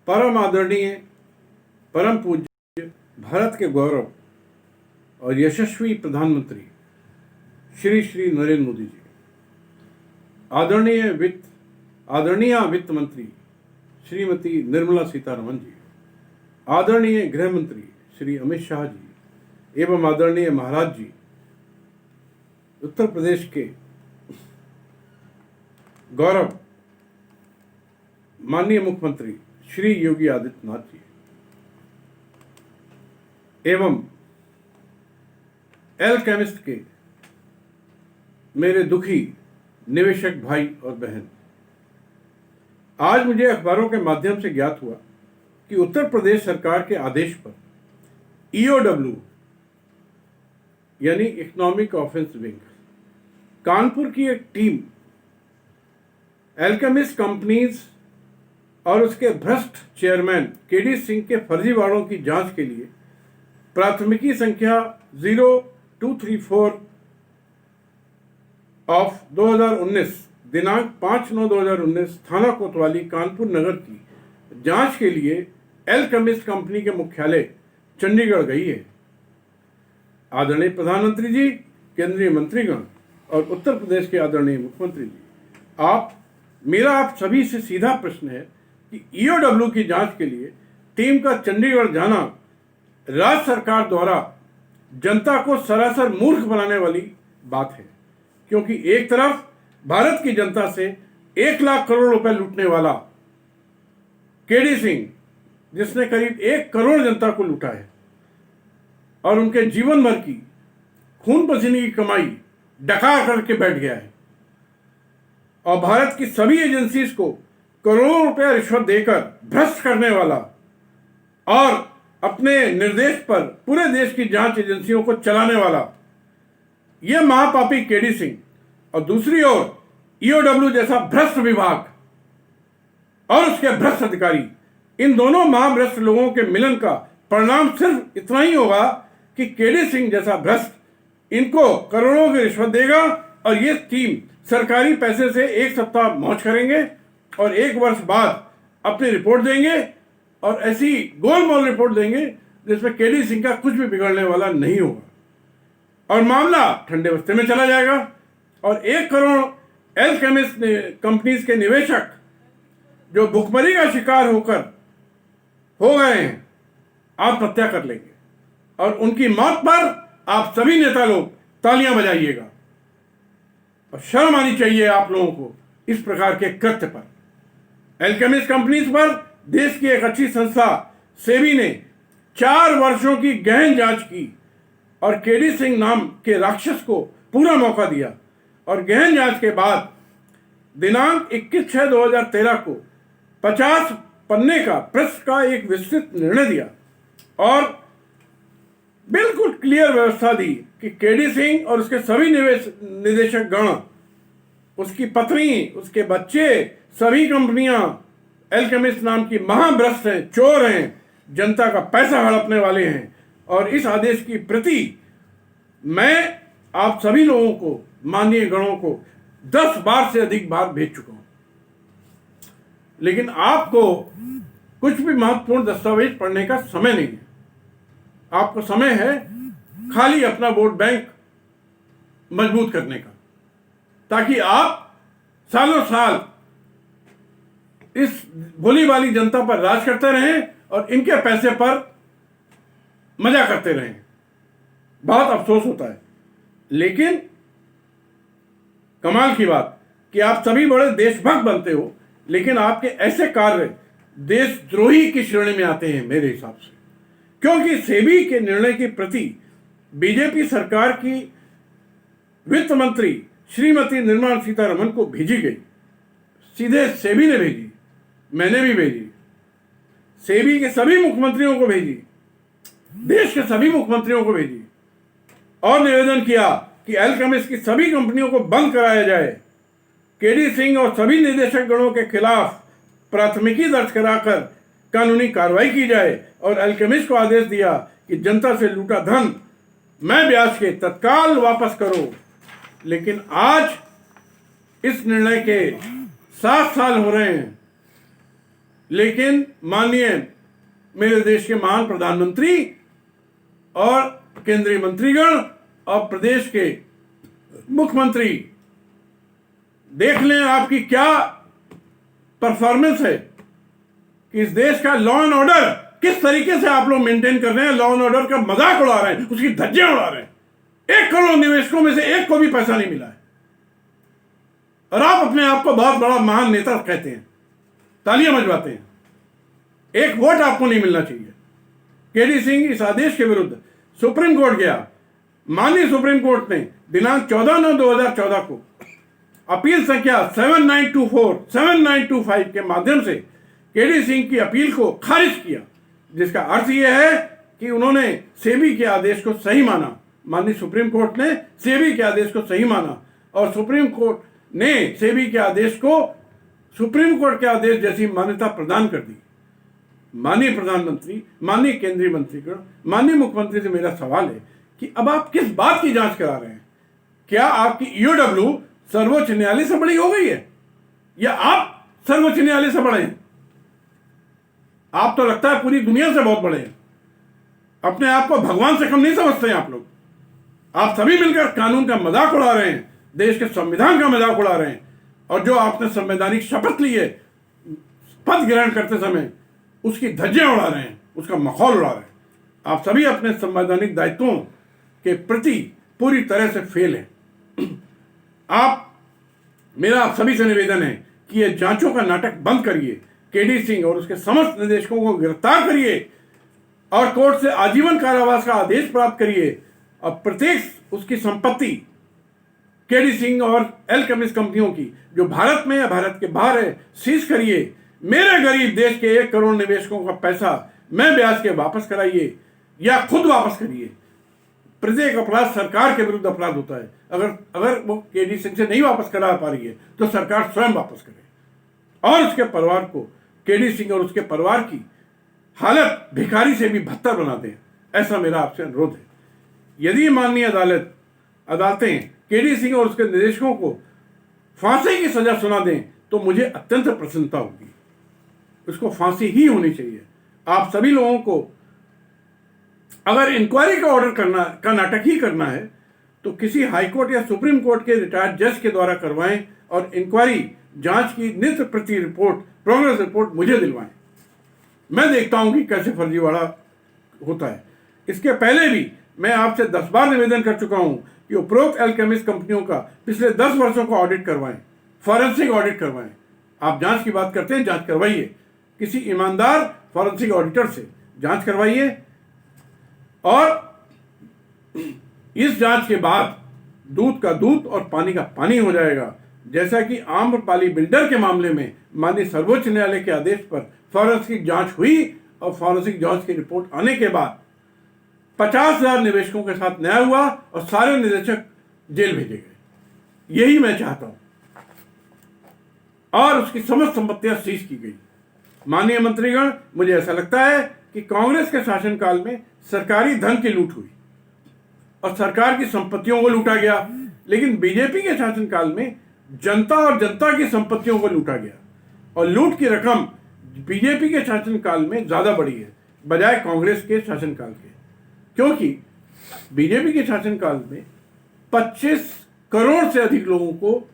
परम आदरणीय, परम पूज्य, भारत के गौरव और यशस्वी प्रधानमंत्री श्री श्री नरेंद्र मोदी जी, आदरणीय वित्त मंत्री श्रीमती निर्मला सीतारमण जी, आदरणीय गृह मंत्री श्री अमित शाह जी एवं आदरणीय महाराज जी, उत्तर प्रदेश के गौरव माननीय मुख्यमंत्री श्री योगी आदित्यनाथ जी एवं एल्केमिस्ट के मेरे दुखी निवेशक भाई और बहन, आज मुझे अखबारों के माध्यम से ज्ञात हुआ कि उत्तर प्रदेश सरकार के आदेश पर EOW यानी इकोनॉमिक ऑफेंस विंग कानपुर की एक टीम एल्केमिस्ट कंपनीज और उसके भ्रष्ट चेयरमैन केडी सिंह के फर्जीवाड़ों की जांच के लिए प्राथमिकी संख्या 0234 ऑफ 2019 दिनांक 5/9/2019 थाना कोतवाली कानपुर नगर की जांच के लिए एल्केमिस्ट कंपनी के मुख्यालय चंडीगढ़ गई है। आदरणीय प्रधानमंत्री जी, केंद्रीय मंत्रीगण और उत्तर प्रदेश के आदरणीय मुख्यमंत्री जी, मेरा आप सभी से सीधा प्रश्न है कि EOW की जांच के लिए टीम का चंडीगढ़ जाना राज्य सरकार द्वारा जनता को सरासर मूर्ख बनाने वाली बात है, क्योंकि एक तरफ भारत की जनता से 1 लाख करोड़ रुपए लूटने वाला केडी सिंह, जिसने करीब 1 करोड़ जनता को लूटा है और उनके जीवन भर की खून पसीने की कमाई डका करके बैठ गया है, और भारत की सभी एजेंसीज को करोड़ों रुपया रिश्वत देकर भ्रष्ट करने वाला और अपने निर्देश पर पूरे देश की जांच एजेंसियों को चलाने वाला यह महापापी केडी सिंह, और दूसरी ओर EOW जैसा भ्रष्ट विभाग और उसके भ्रष्ट अधिकारी, इन दोनों महाभ्रष्ट लोगों के मिलन का परिणाम सिर्फ इतना ही होगा कि केडी सिंह जैसा भ्रष्ट इनको करोड़ों की रिश्वत देगा और ये टीम सरकारी पैसे से 1 सप्ताह मौज करेंगे और 1 वर्ष बाद अपनी रिपोर्ट देंगे, और ऐसी गोलमाल रिपोर्ट देंगे जिसमें केडी सिंह का कुछ भी बिगड़ने वाला नहीं होगा और मामला ठंडे बस्ते में चला जाएगा। और 1 करोड़ एल्केमिस्ट कंपनीज के निवेशक जो भुखमरी का शिकार हो गए हैं, आत्महत्या कर लेंगे और उनकी मौत पर आप सभी नेता लोग तालियां बजाइएगा। और शर्म आनी चाहिए आप लोगों को इस प्रकार के कृत्य पर। एल्केमिस्ट कंपनीज पर देश की एक अच्छी संस्था सेबी ने 4 वर्षों की गहन जांच की और केडी सिंह नाम के राक्षस को पूरा मौका दिया, और गहन जांच के बाद दिनांक 21/6/2013 को 50 पन्ने का पृष्ठ का एक विस्तृत निर्णय दिया और बिल्कुल क्लियर व्यवस्था दी कि केडी सिंह और उसके सभी निदेशक गण, उसकी पत्नी, उसके बच्चे, सभी कंपनियां एल्केमिस्ट नाम की महाभ्रष्ट हैं, चोर हैं, जनता का पैसा हड़पने वाले हैं। और इस आदेश की प्रति मैं आप सभी लोगों को, माननीय गणों को 10 बार से अधिक बार भेज चुका हूं, लेकिन आपको कुछ भी महत्वपूर्ण दस्तावेज पढ़ने का समय नहीं है। आपको समय है खाली अपना वोट बैंक मजबूत करने का, ताकि आप सालों साल इस भोली वाली जनता पर राज करते रहें और इनके पैसे पर मजा करते रहें। बहुत अफसोस होता है, लेकिन कमाल की बात कि आप सभी बड़े देशभक्त बनते हो, लेकिन आपके ऐसे कार्य देशद्रोही की श्रेणी में आते हैं मेरे हिसाब से, क्योंकि सेबी के निर्णय की प्रति बीजेपी सरकार की वित्त मंत्री श्रीमती निर्मला सीतारमण को भेजी गई। सीधे सेबी ने भेजी, मैंने भी भेजी, सेबी के सभी मुख्यमंत्रियों को भेजी, देश के सभी मुख्यमंत्रियों को भेजी और निवेदन किया कि एल्केमिस्ट की सभी कंपनियों को बंद कराया जाए, केडी सिंह और सभी निदेशक गणों के खिलाफ प्राथमिकी दर्ज कराकर कानूनी कार्रवाई की जाए, और एल्केमिस्ट को आदेश दिया कि जनता से लूटा धन मैं ब्याज के तत्काल वापस करो। लेकिन आज इस निर्णय के 7 साल हो रहे हैं, लेकिन माननीय मेरे देश के महान प्रधानमंत्री और केंद्रीय मंत्रीगण और प्रदेश के मुख्यमंत्री, देख लें आपकी क्या परफॉर्मेंस है कि इस देश का लॉ एंड ऑर्डर किस तरीके से आप लोग मेंटेन कर रहे हैं। लॉ एंड ऑर्डर का मजाक उड़ा रहे हैं, उसकी धज्जियां उड़ा रहे हैं। 1 करोड़ निवेशकों में से एक को भी पैसा नहीं मिला है और आप अपने आप को बहुत बड़ा महान नेता कहते हैं, तालियां बजवाते हैं। 1 वोट आपको नहीं मिलना चाहिए। केडी सिंह इस आदेश के विरुद्ध सुप्रीम कोर्ट गया। माननीय सुप्रीम कोर्ट ने दिनांक 14/9/2014 को अपील संख्या 7924 7925 के माध्यम से केडी सिंह की अपील को खारिज किया, जिसका अर्थ यह है कि उन्होंने सेबी के आदेश को सही माना। माननीय सुप्रीम कोर्ट ने सेबी के आदेश को सही माना और सुप्रीम कोर्ट ने सेबी के आदेश को सुप्रीम कोर्ट के आदेश जैसी मान्यता प्रदान कर दी। माननीय प्रधानमंत्री, माननीय केंद्रीय मंत्रीगण, माननीय मुख्यमंत्री से मेरा सवाल है कि अब आप किस बात की जांच करा रहे हैं? क्या आपकी ईओडब्ल्यू सर्वोच्च न्यायालय से बड़ी हो गई है या आप सर्वोच्च न्यायालय से बड़े हैं? आप तो लगता है पूरी दुनिया से बहुत बड़े हैं। अपने आप को भगवान से कम नहीं समझते हैं आप लोग। आप सभी मिलकर कानून का मजाक उड़ा रहे हैं, देश के संविधान का मजाक उड़ा रहे हैं और जो आपने संवैधानिक शपथ ली है पद ग्रहण करते समय, उसकी धज्जियां उड़ा रहे हैं, उसका मखौल उड़ा रहे हैं। आप सभी अपने संवैधानिक दायित्वों के प्रति पूरी तरह से फेल हैं। मेरा आप सभी से निवेदन है कि ये जांचों का नाटक बंद करिए, केडी सिंह और उसके समस्त निदेशकों को गिरफ्तार करिए और कोर्ट से आजीवन कारावास का आदेश प्राप्त करिए और प्रत्येक उसकी संपत्ति केडी सिंह और एल्केमिस्ट कंपनियों की जो भारत में या भारत के बाहर है सीज करिए। मेरे गरीब देश के 1 करोड़ निवेशकों का पैसा मैं ब्याज के वापस कराइए या खुद वापस करिए। प्रत्येक अपराध सरकार के विरुद्ध अपराध होता है। अगर वो केडी सिंह से नहीं वापस करा पा रही है तो सरकार स्वयं वापस करे और उसके परिवार को, केडी सिंह और उसके परिवार की हालत भिखारी से भी बदतर बना दें। ऐसा मेरा आपसे अनुरोध है। यदि माननीय अदालतें केडी सिंह और उसके निदेशकों को फांसी की सजा सुना दें तो मुझे अत्यंत प्रसन्नता होगी। उसको फांसी ही होनी चाहिए। आप सभी लोगों को अगर इंक्वायरी का ऑर्डर का नाटक ही करना है तो किसी हाईकोर्ट या सुप्रीम कोर्ट के रिटायर्ड जज के द्वारा करवाएं और इंक्वायरी जांच की नित्य प्रति रिपोर्ट, प्रोग्रेस रिपोर्ट मुझे दिलवाएं। मैं देखता हूं कि कैसे फर्जीवाड़ा होता है। इसके पहले भी मैं आपसे 10 बार निवेदन कर चुका हूं कि उपरोक्त एल्केमिस्ट कंपनियों का पिछले 10 वर्षों का ऑडिट करवाएं, फॉरेंसिक ऑडिट करवाएं। आप जांच की बात करते हैं, जांच करवाइए। किसी ईमानदार फॉरेंसिक ऑडिटर से जांच करवाइए और इस जांच के बाद दूध का दूध और पानी का पानी हो जाएगा। जैसा कि आम्रपाली बिल्डर के मामले में माननीय सर्वोच्च न्यायालय के आदेश पर फॉरेंसिक जांच हुई और फॉरेंसिक जांच की रिपोर्ट आने के बाद 50,000 निवेशकों के साथ न्याय हुआ और सारे निदेशक जेल भेजे गए। यही मैं चाहता हूं और उसकी समस्त संपत्तियां सीज की गई। माननीय मंत्रीगण, मुझे ऐसा लगता है कि कांग्रेस के शासनकाल में सरकारी धन की लूट हुई और सरकार की संपत्तियों को लूटा गया, लेकिन बीजेपी के शासनकाल में जनता और जनता की संपत्तियों को लूटा गया और लूट की रकम बीजेपी के शासनकाल में ज्यादा बढ़ी है बजाय कांग्रेस के शासनकाल के। क्योंकि बीजेपी के शासनकाल में 25 करोड़ से अधिक लोगों को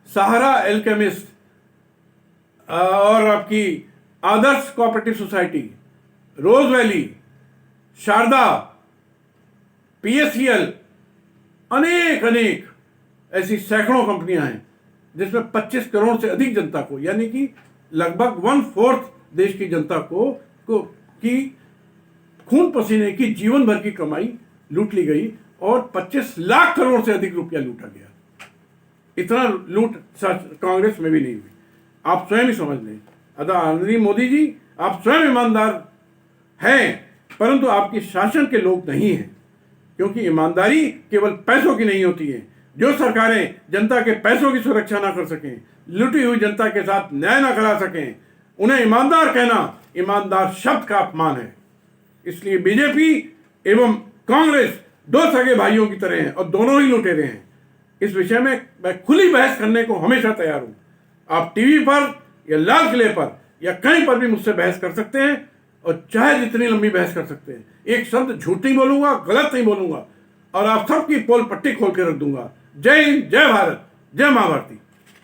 सहारा एल्केमिस्ट और आपकी आदर्श कोऑपरेटिव सोसाइटी, रोज वैली, शारदा, पीएससीएल, अनेक ऐसी सैकड़ों कंपनियां हैं जिसमें 25 करोड़ से अधिक जनता को, यानी कि लगभग 1/4 देश की जनता को की खून पसीने की जीवन भर की कमाई लूट ली गई और 25 लाख करोड़ से अधिक रुपया लूटा गया। इतना लूट कांग्रेस में भी नहीं हुई। आप स्वयं ही समझ लें। आदरणीय मोदी जी, आप स्वयं ईमानदार हैं, परंतु आपकी शासन के लोग नहीं हैं, क्योंकि ईमानदारी केवल पैसों की नहीं होती है। जो सरकारें जनता के पैसों की सुरक्षा ना कर सकें, लूटी हुई जनता के साथ न्याय ना करा सकें, उन्हें ईमानदार कहना ईमानदार शब्द का अपमान है। इसलिए बीजेपी एवं कांग्रेस 2 सगे भाइयों की तरह हैं और दोनों ही लुटेरे हैं। इस विषय में मैं खुली बहस करने को हमेशा तैयार हूं। आप टीवी पर या लाल किले पर या कहीं पर भी मुझसे बहस कर सकते हैं, और चाहे जितनी लंबी बहस कर सकते हैं। एक शब्द झूठ नहीं बोलूंगा, गलत नहीं बोलूंगा, और आप सबकी पोल पट्टी खोल के रख दूंगा। जय हिंद, जय भारत, जय मां भारती।